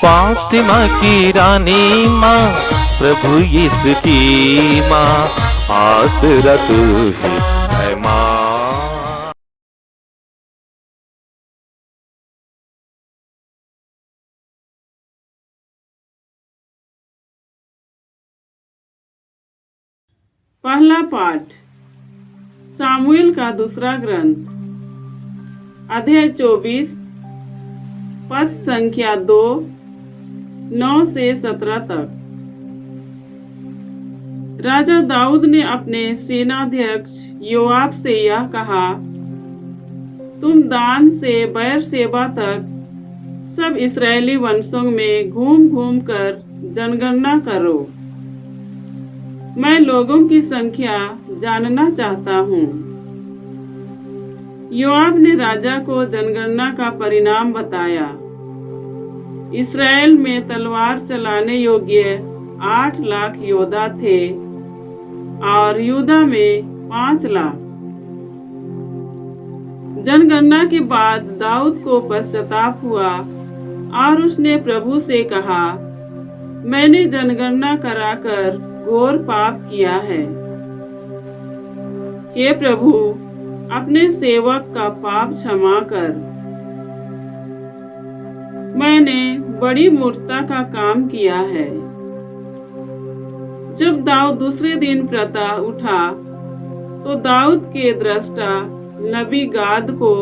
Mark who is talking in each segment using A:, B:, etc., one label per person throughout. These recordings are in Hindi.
A: फातिमा की रानी माँ, प्रभु यीशु की माँ, आसरा तू ही है माँ।
B: पहला पाठ सामुएल का दूसरा ग्रंथ, अध्याय 24, पद संख्या 2, 9 से 17 तक। राजा दाऊद ने अपने सेनाध्यक्ष योआब से यह कहा, तुम दान से बेरशेबा तक सब इस्राएली वंशों में घूम घूम कर जनगणना करो। मैं लोगों की संख्या जानना चाहता हूँ। योआब ने राजा को जनगणना का परिणाम बताया। इस्राएल में तलवार चलाने योग्य 8 लाख योद्धा थे और यूदा में 5 लाख। जनगणना के बाद दाऊद को पश्चाताप हुआ और उसने प्रभु से कहा, मैंने जनगणना कराकर घोर पाप किया है। हे प्रभु, अपने सेवक का पाप क्षमा कर। मैंने बड़ी मूर्खता का काम किया है। जब दाऊद दूसरे दिन प्रातः उठा तो दाऊद के दृष्टा नबी गाद को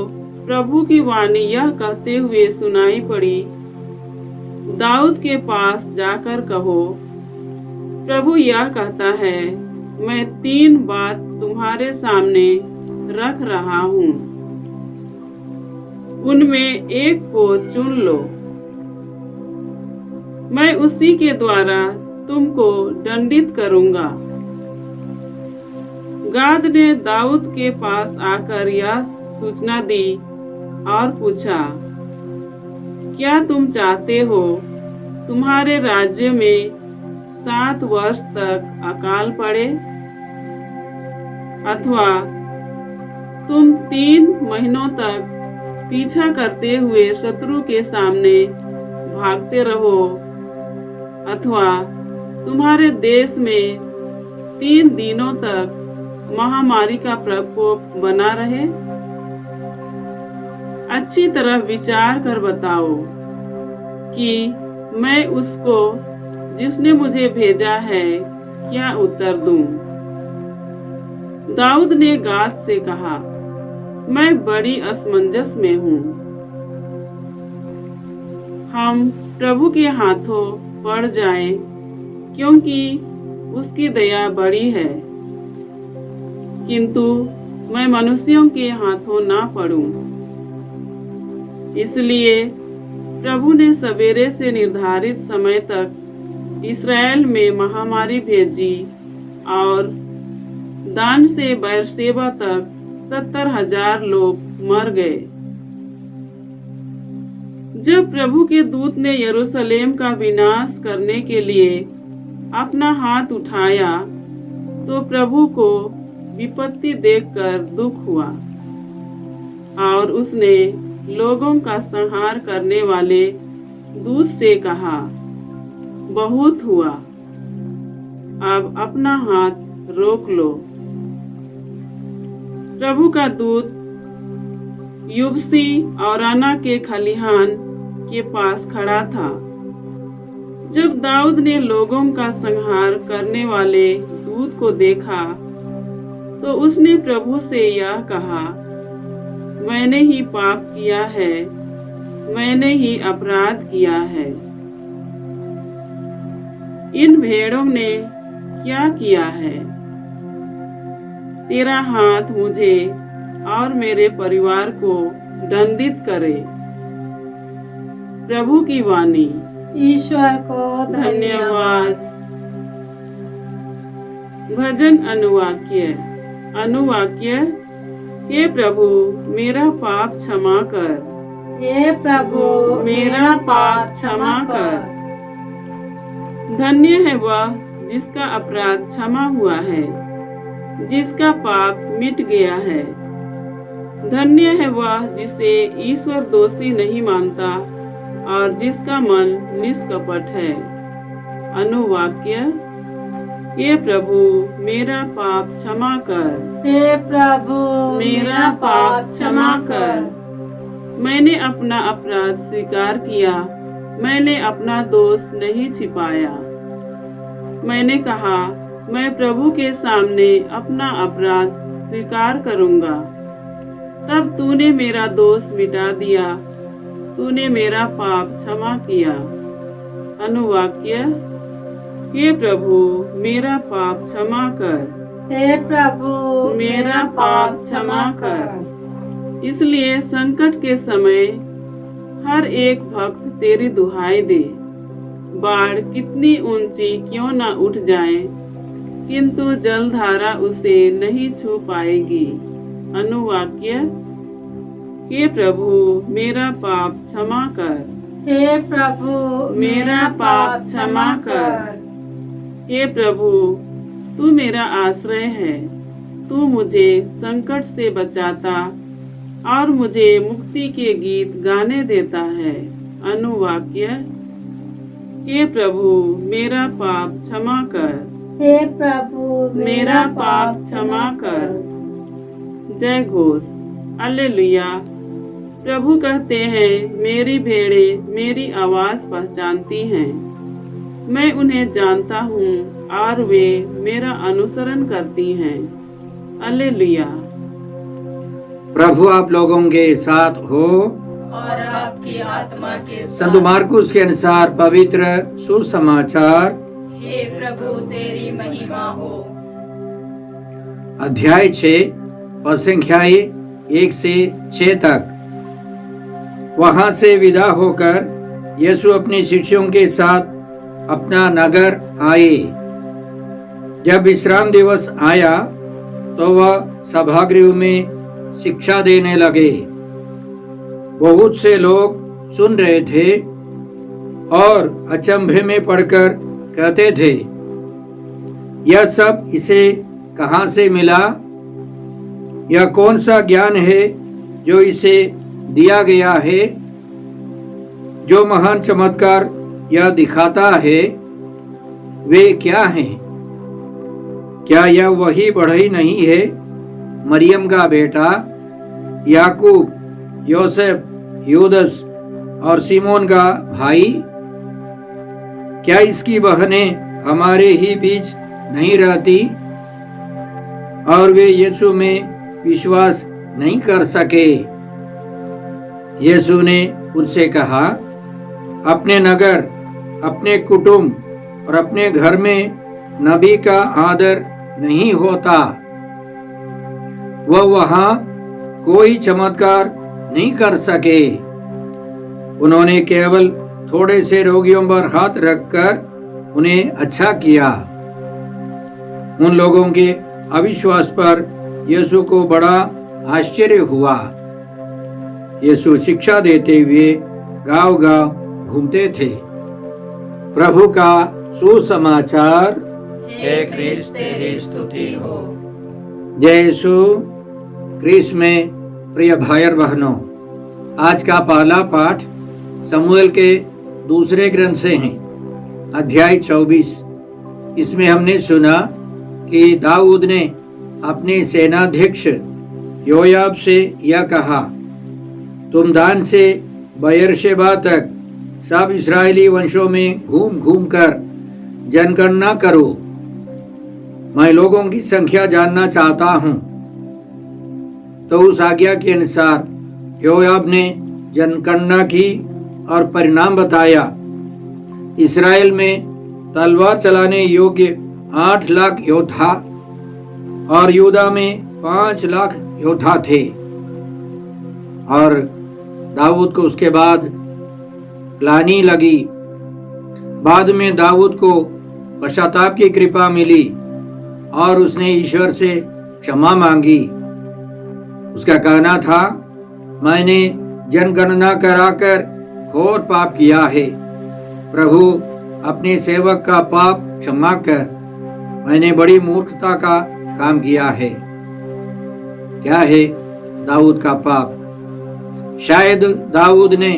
B: प्रभु की वाणी यह कहते हुए सुनाई पड़ी, दाऊद के पास जाकर कहो, प्रभु यह कहता है, मैं 3 बात तुम्हारे सामने रख रहा हूँ, उनमें एक को चुन लो। मैं उसी के द्वारा तुमको दंडित करूंगा। गाद ने दाऊद के पास आकर यह सूचना दी और पूछा, क्या तुम चाहते हो तुम्हारे राज्य में 7 वर्ष तक अकाल पड़े, अथवा तुम 3 महीनों तक पीछा करते हुए शत्रु के सामने भागते रहो, अथवा तुम्हारे देश में 3 दिनों तक महामारी का प्रकोप बना रहे? अच्छी तरह विचार कर बताओ कि मैं उसको जिसने मुझे भेजा है क्या उत्तर दूं? दाऊद ने गाद से कहा, मैं बड़ी असमंजस में हूँ। हम प्रभु के हाथों पड़ जाएं, क्योंकि उसकी दया बड़ी है, किंतु मैं मनुष्यों के हाथों ना पड़ूं। इसलिए प्रभु ने सवेरे से निर्धारित समय तक इस्राएल में महामारी भेजी और दान से बेरशेबा तक 70,000 लोग मर गए। जब प्रभु के दूत ने यरूशलेम का विनाश करने के लिए अपना हाथ उठाया तो प्रभु को विपत्ति देखकर दुख हुआ और उसने लोगों का संहार करने वाले दूत से कहा, बहुत हुआ, अब अपना हाथ रोक लो। प्रभु का दूत युबसी और अना के खलिहान के पास खड़ा था। जब दाऊद ने लोगों का संहार करने वाले दूत को देखा तो उसने प्रभु से यह कहा, मैंने ही पाप किया है, मैंने ही अपराध किया है। इन भेड़ों ने क्या किया है? तेरा हाथ मुझे और मेरे परिवार को दंडित करे। प्रभु की वाणी।
C: ईश्वर को धन्यवाद।
B: भजन अनुवाक्य। हे प्रभु, मेरा पाप क्षमा कर।
C: हे प्रभु,
B: मेरा पाप क्षमा कर। धन्य है वह जिसका अपराध क्षमा हुआ है, जिसका पाप मिट गया है। धन्य है वह जिसे ईश्वर दोषी नहीं मानता और जिसका मन निष्कपट है। अनुवाक्य, हे प्रभु मेरा पाप क्षमा कर।
C: हे प्रभु
B: मेरा पाप क्षमा कर। मैंने अपना अपराध स्वीकार किया, मैंने अपना दोष नहीं छिपाया। मैंने कहा, मैं प्रभु के सामने अपना अपराध स्वीकार करूंगा। तब तूने मेरा दोष मिटा दिया, तूने मेरा पाप क्षमा किया। अनुवाक्य, हे प्रभु मेरा पाप क्षमा कर।
C: हे प्रभु
B: मेरा पाप क्षमा कर। इसलिए संकट के समय हर एक भक्त तेरी दुहाई दे। बाढ़ कितनी ऊंची क्यों न उठ जाए, किंतु जलधारा उसे नहीं छू पाएगी। अनुवाक्य, हे प्रभु मेरा पाप क्षमा कर।
C: हे प्रभु
B: मेरा पाप क्षमा कर। हे प्रभु तू मेरा आश्रय है, तू मुझे संकट से बचाता और मुझे मुक्ति के गीत गाने देता है। अनुवाक्य, हे प्रभु मेरा पाप क्षमा कर।
C: हे प्रभु
B: मेरा पाप क्षमा कर। जय घोष। हालेलुया। प्रभु कहते हैं, मेरी भेड़ें मेरी आवाज पहचानती हैं, मैं उन्हें जानता हूँ और वे मेरा अनुसरण करती हैं। हालेलुया।
D: प्रभु आप लोगों के साथ हो
E: और आपकी आत्मा के
D: संत
E: साथ।
D: मार्कुस के अनुसार पवित्र सुसमाचार
E: हे प्रभु तेरी महिमा हो।
D: अध्याय 6 पद संख्याएं 1 से 6 तक। वहां से विदा होकर यीशु अपने शिष्यों के साथ अपना नगर आए। जब विश्राम दिवस आया तो वह सभागृह में शिक्षा देने लगे। बहुत से लोग सुन रहे थे और अचंभे में पड़कर कहते थे, यह सब इसे कहां से मिला? यह कौन सा ज्ञान है जो इसे दिया गया है? जो महान चमत्कार यह दिखाता है वे क्या हैं? क्या यह वही बढ़ई नहीं है, मरियम का बेटा, याकूब, योसेफ, यूदस और सिमोन का भाई? क्या इसकी बहनें हमारे ही बीच नहीं रहती? और वे यीशु में विश्वास नहीं कर सके। यीशु ने उनसे कहा, अपने नगर, अपने कुटुंब और अपने घर में नबी का आदर नहीं होता। वह वहां कोई चमत्कार नहीं कर सके। उन्होंने केवल थोड़े से रोगियों पर हाथ रखकर उन्हें अच्छा किया। उन लोगों के अविश्वास पर यीशु को बड़ा आश्चर्य हुआ। यीशु शिक्षा देते हुए गांव-गांव घूमते थे। प्रभु का सुसमाचार।
E: हे क्रिस्त तेरी स्तुति हो।
D: जय यीशु क्रिस्त में प्रिय भाई और बहनों, आज का पहला पाठ शमूएल के दूसरे ग्रंथ से है, अध्याय 24। इसमें हमने सुना कि दाऊद ने अपने सेनाध्यक्ष योआब से यह कहा, तुम दान से बेर्शेबा तक सब इस्राएली वंशों में घूम घूम कर जनगणना करो। मैं लोगों की संख्या जानना चाहता हूँ। तो उस आज्ञा के अनुसार योआब ने जनगणना की और परिणाम बताया। इस्राएल में तलवार चलाने योग्य 8 लाख योद्धा और यूदा में 5 लाख योद्धा थे। और दाऊद को उसके बाद ग्लानि लगी। बाद में दाऊद को पश्चाताप की कृपा मिली और उसने ईश्वर से क्षमा मांगी। उसका कहना था, मैंने जनगणना कराकर घोर पाप किया है। प्रभु अपने सेवक का पाप क्षमा कर, मैंने बड़ी मूर्खता का काम किया है। क्या है दाऊद का पाप? शायद दाऊद ने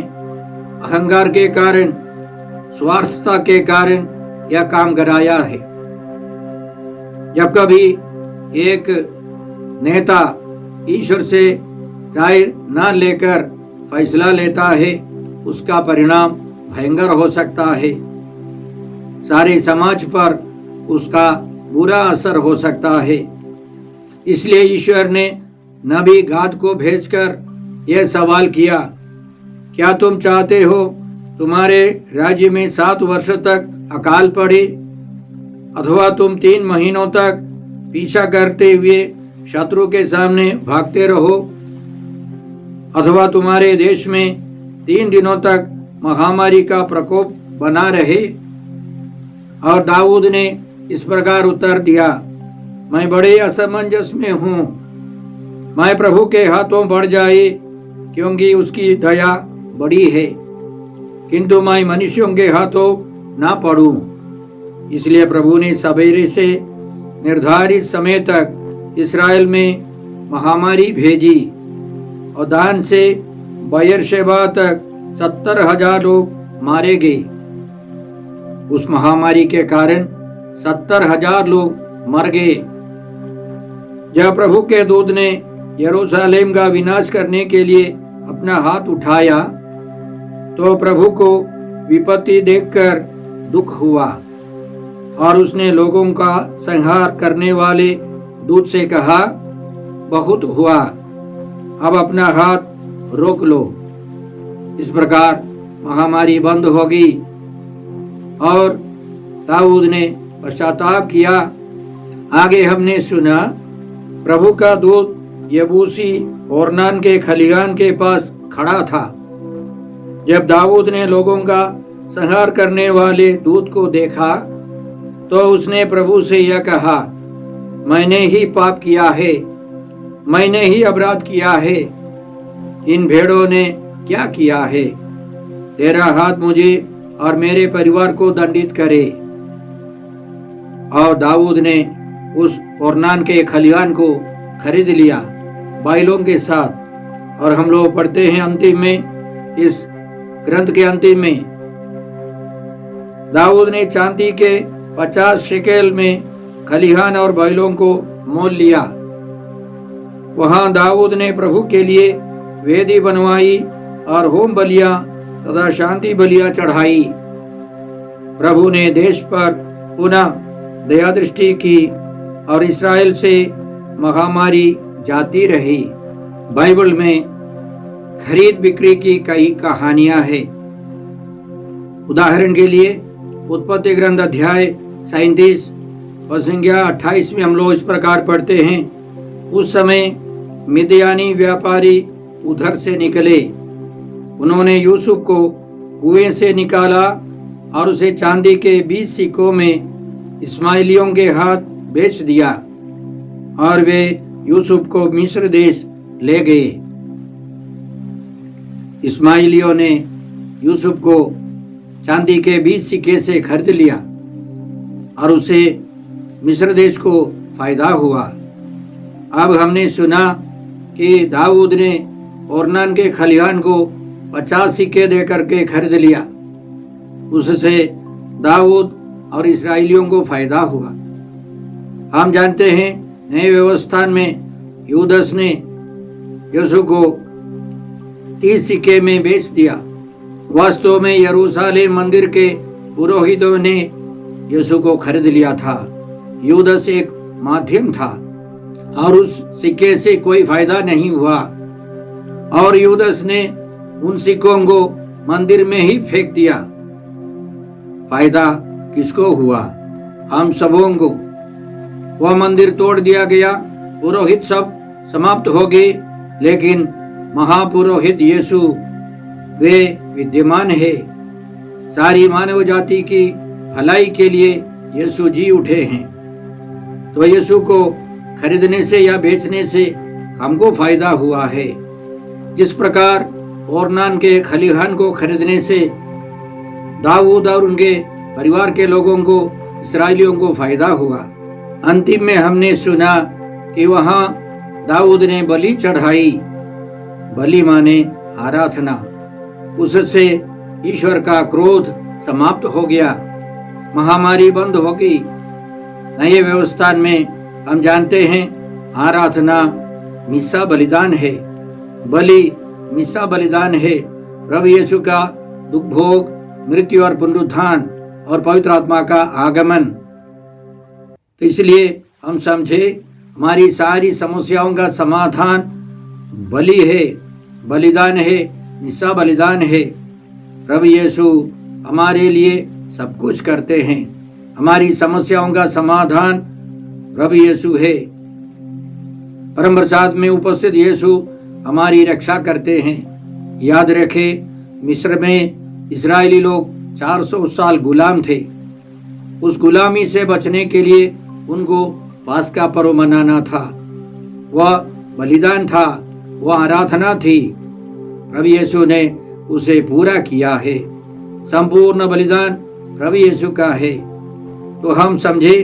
D: अहंकार के कारण, स्वार्थता के कारण यह काम कराया है। जब कभी एक नेता ईश्वर से राय न लेकर फैसला लेता है, उसका परिणाम भयंकर हो सकता है। सारे समाज पर उसका बुरा असर हो सकता है। इसलिए ईश्वर ने नबी गाद को भेजकर यह सवाल किया, क्या तुम चाहते हो तुम्हारे राज्य में 7 वर्ष तक अकाल पड़े, अथवा तुम 3 महीनों तक पीछा करते हुए शत्रु के सामने भागते रहो, अथवा तुम्हारे देश में 3 दिनों तक महामारी का प्रकोप बना रहे। और दाऊद ने इस प्रकार उत्तर दिया, मैं बड़े असमंजस में हूँ। मैं प्रभु के हाथों पड़ जाए, क्योंकि उसकी दया बड़ी है, किंतु मैं मनुष्यों के हाथों ना पड़ूं। इसलिए प्रभु ने सवेरे से निर्धारित समय तक इस्राएल में महामारी भेजी और दान से बेयरशेबा तक 70,000 लोग मारे गए। उस महामारी के कारण 70,000 लोग मर गए। जब प्रभु के दूत ने यरूशलेम का विनाश करने के लिए अपना हाथ उठाया, तो प्रभु को विपत्ति देखकर दुख हुआ और उसने लोगों का संहार करने वाले दूत से कहा, बहुत हुआ, अब अपना हाथ रोक लो। इस प्रकार महामारी बंद हो गई और दाऊद ने पश्चाताप किया। आगे हमने सुना, प्रभु का दूत यबूसी ओरनान के खलिहान के पास खड़ा था। जब दाऊद ने लोगों का संहार करने वाले दूत को देखा, तो उसने प्रभु से यह कहा, मैंने ही पाप किया है, मैंने ही अपराध किया है। इन भेड़ों ने क्या किया है? तेरा हाथ मुझे और मेरे परिवार को दंडित करे। और दाऊद ने उस ओरनान के खलिहान को खरीद लिया बैलों के साथ। और हम लोग पढ़ते हैं अंतिम में, इस ग्रंथ के अंतिम में, दाऊद ने चांदी के 50 शेकेल में खलिहान और बैलों को मोल लिया। वहां दाऊद ने प्रभु के लिए वेदी बनवाई और होम बलियां तथा शांति बलियां चढ़ाई। प्रभु ने देश पर पुनः दया दृष्टि की और इस्राएल से महामारी जाती रही। बाइबल में खरीद बिक्री की कई कहानियां हैं। उदाहरण के लिए उत्पत्ति ग्रंथ अध्याय 37 और संख्या 28 में हम लोग इस प्रकार पढ़ते हैं, उस समय मिद्यानी व्यापारी उधर से निकले। उन्होंने यूसुफ को कुएं से निकाला और उसे चांदी के 20 सिक्कों में इस्माइलियों के हाथ बेच दिया और वे यूसुफ को मिस्र देश ले गए। इस्माइलियों ने यूसुफ को चांदी के 20 सिक्के से खरीद लिया और उसे मिस्र देश को फायदा हुआ। अब हमने सुना कि दाऊद ने ओरनान के खलिहान को 50 सिक्के देकर के खरीद लिया। उससे दाऊद और इस्राएलियों को फायदा हुआ। हम जानते हैं नए व्यवस्था में यूदस ने यीशु को 30 सिक्के में बेच दिया। वास्तव में यरूशलेम मंदिर के पुरोहितों ने यीशु को खरीद लिया था। यूदस एक माध्यम था और उस सिक्के से कोई फायदा नहीं हुआ और यूदस ने उन सिक्कों को मंदिर में ही फेंक दिया। फायदा किसको हुआ? हम सबों को। वह मंदिर तोड़ दिया गया, पुरोहित सब समाप्त हो गए, लेकिन महापुरोहित यीशु वे विद्यमान है। सारी मानव जाति की भलाई के लिए यीशु जी उठे हैं। तो यीशु को खरीदने से या बेचने से हमको फायदा हुआ है। जिस प्रकार ओरनान के खलिहान को खरीदने से दाऊद और उनके परिवार के लोगों को, इस्राएलियों को फायदा हुआ। अंतिम में हमने सुना कि वहां दाऊद ने बलि चढ़ाई। बलि माने आराधना। उससे ईश्वर का क्रोध समाप्त हो गया, महामारी बंद हो गई। नए व्यवस्थान में हम जानते हैं आराधना मिसा बलिदान है, बलि मिसा बलिदान है। प्रभु यीशु का दुख भोग, मृत्यु और पुनरुत्थान और पवित्र आत्मा का आगमन। तो इसलिए हम समझे हमारी सारी समस्याओं का समाधान बलि है, बलिदान है, मिसा बलिदान है। प्रभु यीशु हमारे लिए सब कुछ करते हैं। हमारी समस्याओं का समाधान प्रभु यीशु है। परम प्रसाद में उपस्थित यीशु हमारी रक्षा करते हैं। याद रखें, मिस्र में इस्राएली लोग 400 साल गुलाम थे। उस गुलामी से बचने के लिए उनको पास्का पर्व मनाना था। वह बलिदान था, वह आराधना थी। प्रभु यीशु ने उसे पूरा किया है। संपूर्ण बलिदान प्रभु यीशु का है। तो हम समझे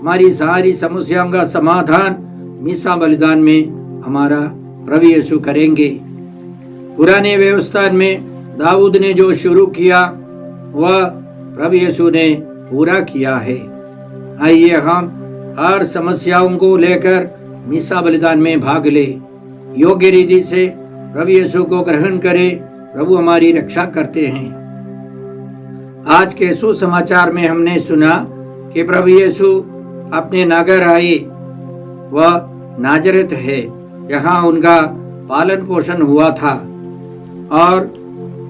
D: हमारी सारी समस्याओं का समाधान मिसा बलिदान में हमारा प्रभु यीशु करेंगे। पुराने व्यवस्थान में दाऊद ने जो शुरू किया वह प्रभु यीशु ने पूरा किया है। आइए हम हर समस्याओं को लेकर मिसा बलिदान में भाग ले, योग्य रीति से प्रभु यीशु को ग्रहण करें। प्रभु हमारी रक्षा करते हैं। आज के सुसमाचार में हमने सुना कि प्रभु यीशु अपने नगर आए। वह नाजरत है, यहाँ उनका पालन पोषण हुआ था। और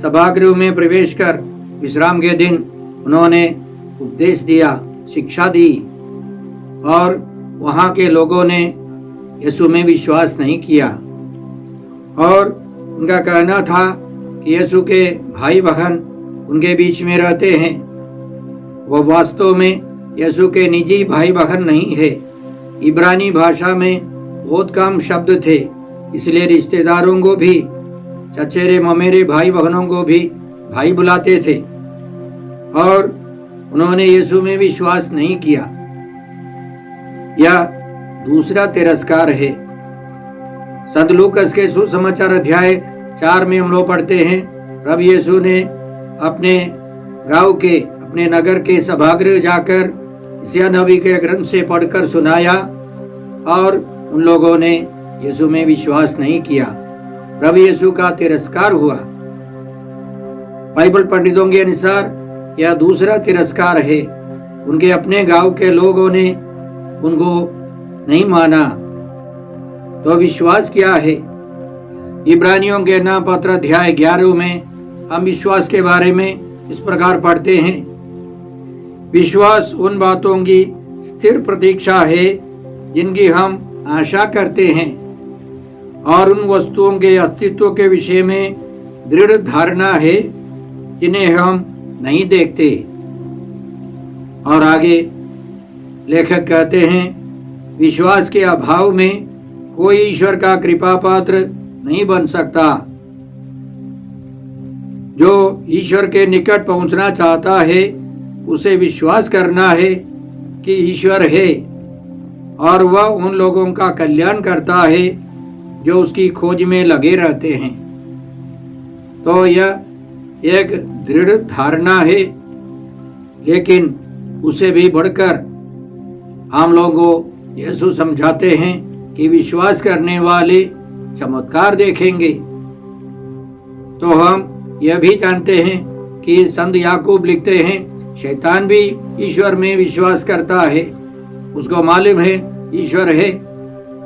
D: सभागृह में प्रवेश कर विश्राम के दिन उन्होंने उपदेश दिया, शिक्षा दी। और वहाँ के लोगों ने यीशु में विश्वास नहीं किया और उनका कहना था कि यीशु के भाई बहन उनके बीच में रहते हैं। वह वास्तव में यीशु के निजी भाई बहन नहीं है। इब्रानी भाषा में बहुत कम शब्द थे, इसलिए रिश्तेदारों को भी, चचेरे ममेरे भाई बहनों को भी भाई बुलाते थे। और उन्होंने यीशु में विश्वास नहीं किया। यह दूसरा तिरस्कार है। संत लूकास के सुसमाचार अध्याय 4 में हम लोग पढ़ते हैं, प्रभु यीशु ने अपने गांव के, अपने नगर के सभागृह जाकर यशायाह नबी के ग्रंथ से पढ़कर सुनाया और उन लोगों ने यीशु में विश्वास नहीं किया। प्रभु यीशु का तिरस्कार हुआ। बाइबल पंडितों के अनुसार यह दूसरा तिरस्कार है। उनके अपने गांव के लोगों ने उनको नहीं माना। तो विश्वास क्या है? इब्रानियों के नाम पत्र अध्याय 11 में हम विश्वास के बारे में इस प्रकार पढ़ते हैं, विश्वास उन बातों की स्थिर प्रतीक्षा है जिनकी हम आशा करते हैं और उन वस्तुओं के अस्तित्व के विषय में दृढ़ धारणा है जिन्हें हम नहीं देखते। और आगे लेखक कहते हैं, विश्वास के अभाव में कोई ईश्वर का कृपा पात्र नहीं बन सकता। जो ईश्वर के निकट पहुंचना चाहता है उसे विश्वास करना है कि ईश्वर है और वह उन लोगों का कल्याण करता है जो उसकी खोज में लगे रहते हैं। तो यह एक दृढ़ धारणा है, लेकिन उसे भी बढ़कर हम लोगों को यीशु समझाते हैं कि विश्वास करने वाले चमत्कार देखेंगे। तो हम यह भी जानते हैं कि संत याकूब लिखते हैं, शैतान भी ईश्वर में विश्वास करता है। उसको मालूम है ईश्वर है,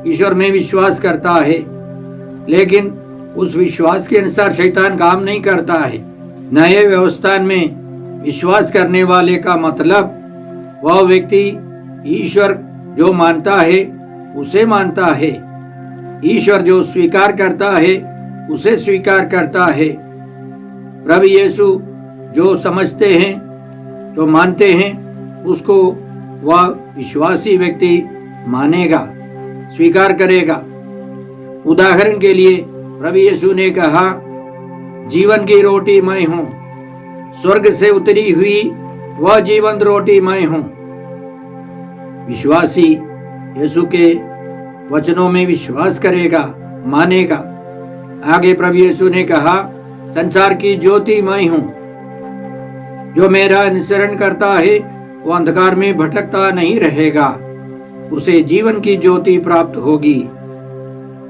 D: ईश्वर में विश्वास करता है, लेकिन उस विश्वास के अनुसार शैतान काम नहीं करता है। नए व्यवस्थान में विश्वास करने वाले का मतलब वह व्यक्ति ईश्वर जो मानता है उसे मानता है, ईश्वर जो स्वीकार करता है उसे स्वीकार करता है। प्रभु यीशु जो समझते हैं, जो मानते हैं, उसको वह विश्वासी व्यक्ति मानेगा, स्वीकार करेगा। उदाहरण के लिए प्रभु यीशु ने कहा, जीवन की रोटी मैं हूं, स्वर्ग से उतरी हुई वह जीवंत रोटी मैं हूं। विश्वासी यीशु के वचनों में विश्वास करेगा, मानेगा। आगे प्रभु यीशु ने कहा, संसार की ज्योति मैं हूं। जो मेरा अनुसरण करता है वो अंधकार में भटकता नहीं रहेगा, उसे जीवन की ज्योति प्राप्त होगी।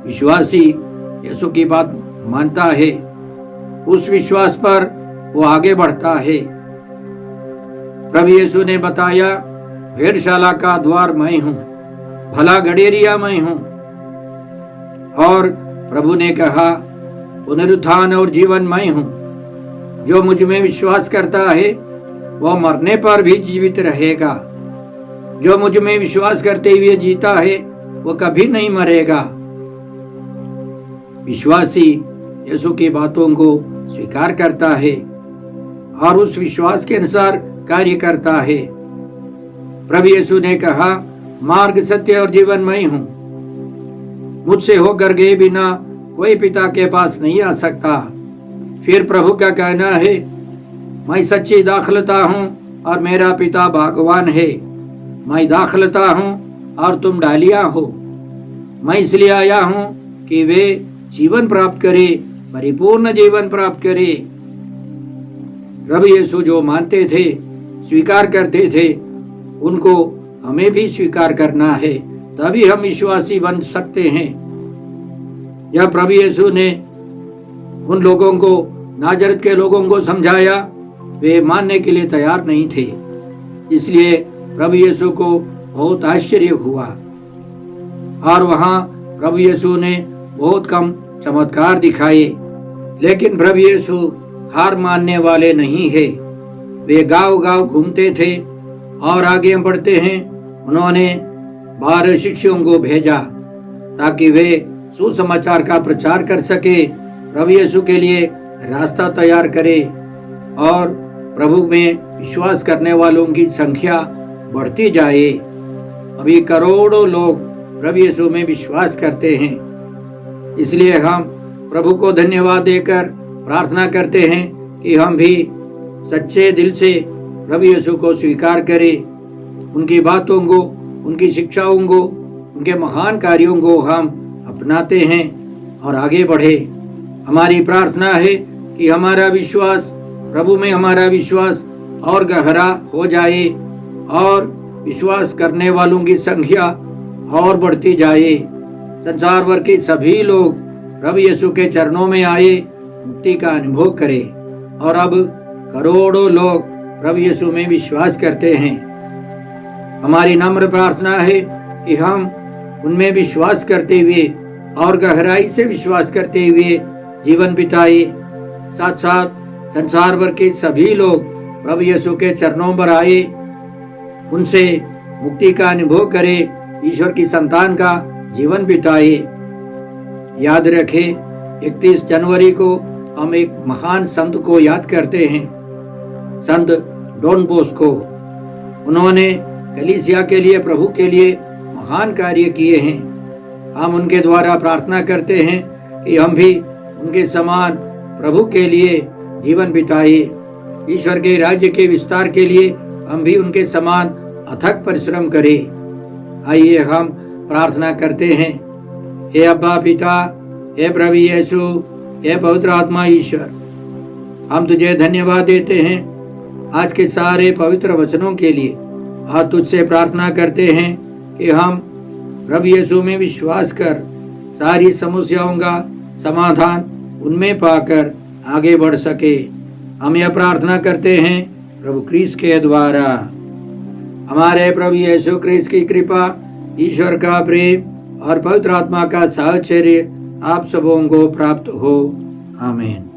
D: विश्वासी यीशु की बात मानता है, उस विश्वास पर वो आगे बढ़ता है। प्रभु यीशु ने बताया, भेड़शाला का द्वार मैं हूं, भला गडेरिया मैं हूं। और प्रभु ने कहा, पुनरुत्थान और जीवन मैं हूं। जो मुझ में विश्वास करता है वह मरने पर भी जीवित रहेगा। जो मुझ में विश्वास करते हुए जीता है वो कभी नहीं मरेगा। विश्वासी यीशु की बातों को स्वीकार करता है और उस विश्वास के अनुसार कार्य करता है। प्रभु यीशु ने कहा, मार्ग, सत्य और जीवन मैं हूं। मुझसे होकर गए बिना कोई पिता के पास नहीं आ सकता। फिर प्रभु का कहना है, मैं सच्ची दाखलता हूं और मेरा पिता बागवान है। मैं दाखलता हूं और तुम डालियां हो। मैं इसलिए आया हूं कि वे जीवन प्राप्त करे, परिपूर्ण जीवन प्राप्त करे। प्रभु यीशु जो मानते थे, स्वीकार करते थे, उनको हमें भी स्वीकार करना है, तभी हम विश्वासी बन सकते हैं। यह प्रभु यीशु ने उन लोगों को, नाजरत के लोगों को समझाया, वे मानने के लिए तैयार नहीं थे। इसलिए प्रभु यीशु को बहुत आश्चर्य हुआ और वहां प्रभु यीशु ने बहुत कम चमत्कार दिखाए। लेकिन प्रभु यीशु हार मानने वाले नहीं है। वे गांव-गांव घूमते थे और आगे बढ़ते हैं। उन्होंने 12 शिष्यों को भेजा ताकि वे सुसमाचार का प्रचार कर सके, प्रभु यीशु के लिए रास्ता तैयार करे और प्रभु में विश्वास करने वालों की संख्या बढ़ती जाए। अभी करोड़ों लोग प्रभु यीशु में विश्वास करते हैं। इसलिए हम प्रभु को धन्यवाद देकर प्रार्थना करते हैं कि हम भी सच्चे दिल से प्रभु यीशु को स्वीकार करें। उनकी बातों को, उनकी शिक्षाओं को, उनके महान कार्यों को हम अपनाते हैं और आगे बढ़े। हमारी प्रार्थना है कि हमारा विश्वास, प्रभु में हमारा विश्वास और गहरा हो जाए और विश्वास करने वालों की संख्या और बढ़ती जाए। संसार भर के सभी लोग प्रभु यीशु के चरणों में आए, मुक्ति का अनुभव करें और अब करोड़ों लोग प्रभु यीशु में विश्वास करते हैं। हमारी नम्र प्रार्थना है कि हम उनमें विश्वास करते हुए और गहराई से विश्वास करते हुए जीवन बिताए। साथ साथ संसार भर के सभी लोग प्रभु यीशु के चरणों पर आए, उनसे मुक्ति का अनुभव करें, ईश्वर की संतान का जीवन बिताए। याद रखें, 31 जनवरी को हम एक महान संत को याद करते हैं, संत डॉन बोस्को। उन्होंने कलीसिया के लिए, प्रभु के लिए महान कार्य किए हैं। हम उनके द्वारा प्रार्थना करते हैं कि हम भी उनके समान प्रभु के लिए जीवन बिताए। ईश्वर के राज्य के विस्तार के लिए हम भी उनके समान अथक परिश्रम करें। आइए हम प्रार्थना करते हैं। हे अब्बा पिता, हे प्रभु यीशु, हे पवित्र आत्मा ईश्वर, हम तुझे धन्यवाद देते हैं आज के सारे पवित्र वचनों के लिए। और तुझसे प्रार्थना करते हैं कि हम प्रभु यीशु में विश्वास कर सारी समस्याओं का समाधान उनमें पाकर आगे बढ़ सके। हम यह प्रार्थना करते हैं प्रभु क्रिस्त के द्वारा। हमारे प्रभु यीशु क्रिस्त की कृपा, ईश्वर का प्रेम और पवित्र आत्मा का साहचर्य आप सबों को प्राप्त हो। आमीन।